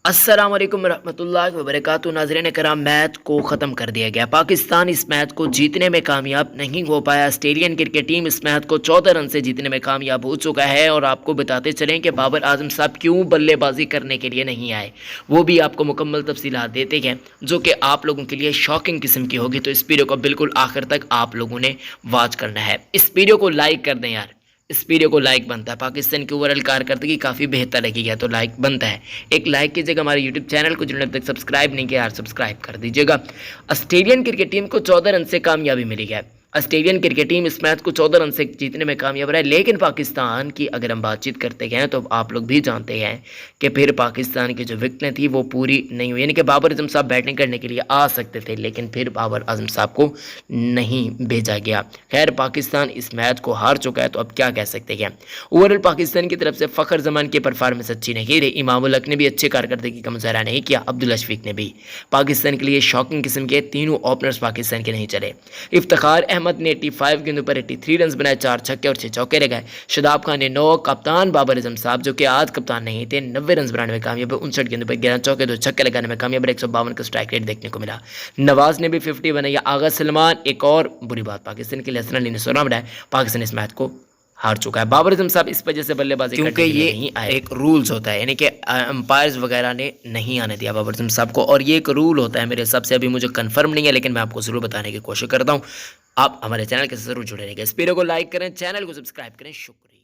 السلام علیکم ورحمۃ اللہ وبرکاتہ۔ ناظرین کرام، میچ کو ختم کر دیا گیا۔ پاکستان اس میچ کو جیتنے میں کامیاب نہیں ہو پایا۔ آسٹریلین کرکٹ ٹیم اس میچ کو 14 رن سے جیتنے میں کامیاب ہو چکا ہے، اور آپ کو بتاتے چلیں کہ بابر اعظم صاحب کیوں بلے بازی کرنے کے لیے نہیں آئے، وہ بھی آپ کو مکمل تفصیلات دیتے ہیں، جو کہ آپ لوگوں کے لیے شاکنگ قسم کی ہوگی۔ تو اس ویڈیو کو بالکل آخر تک آپ لوگوں نے واچ کرنا ہے۔ اس ویڈیو کو لائک کر دیں یار، اس ویڈیو کو لائک بنتا ہے۔ پاکستان کی اوورآل کارکردگی کافی بہتر رہی ہے، تو لائک بنتا ہے۔ ایک لائک کیجیے گا ہمارے یوٹیوب چینل کو، جنہوں نے اب تک سبسکرائب نہیں کیا یار سبسکرائب کر دیجیے گا۔ آسٹریلین کرکٹ ٹیم کو 14 رن سے کامیابی ملی ہے۔ آسٹریلین کرکٹ ٹیم اس میچ کو 14 رن سے جیتنے میں کامیاب رہا ہے، لیکن پاکستان کی اگر ہم بات چیت کرتے ہیں تو آپ لوگ بھی جانتے ہیں کہ پھر پاکستان کی جو وکٹیں تھیں وہ پوری نہیں ہوئی، یعنی کہ بابر اعظم صاحب بیٹنگ کرنے کے لیے آ سکتے تھے، لیکن پھر بابر اعظم صاحب کو نہیں بھیجا گیا۔ خیر، پاکستان اس میچ کو ہار چکا ہے، تو اب کیا کہہ سکتے ہیں۔ اوورآل پاکستان کی طرف سے فخر زمان کی پرفارمنس اچھی نہیں رہی، امام الحق نے بھی اچھے کارکردگی کا مظاہرہ نہیں کیا، عبداللہ شفیق نے بھی۔ پاکستان کے لیے شاکنگ قسم کے تینوں اوپنرز پاکستان کے نہیں چلے۔ افتخار احمد نے 85 گیندوں پر 83 رنز بنائے، 4 چھکے اور 6 چوکے لگائے۔ شاداب خان نے 9، کپتان بابر اعظم صاحب جو کہ آج کپتان نہیں تھے 90 رنز بنانے میں کامیاب ہے، 59 گیندوں پر 11 چوکے 2 چھکے لگانے میں کامیاب ہے، 152 کا سٹرائک ریٹ دیکھنے کو ملا۔ نواز نے بھی 50 بنائی۔ آغا سلمان، ایک اور بری بات پاکستان کے لیے، حسن علی نے 16 بنائے۔ پاکستان اس میچ کو ہار چکا ہے۔ بابر اعظم صاحب اس وجہ سے بلے بازی کرنے کے لیے نہیں آئے، ایک رولز ہوتا ہے، یعنی کہ امپائرز وغیرہ نے نہیں آنے دیا بابر اعظم صاحب کو، اور یہ ایک رول ہوتا ہے میرے حساب سے، ابھی مجھے کنفرم نہیں ہے، لیکن میں آپ کو ضرور بتانے کی کوشش کرتا ہوں۔ آپ ہمارے چینل کے ساتھ ضرور جڑے رہیے گا۔ اس ویڈیو کو لائک کریں، چینل کو سبسکرائب کریں، شکریہ۔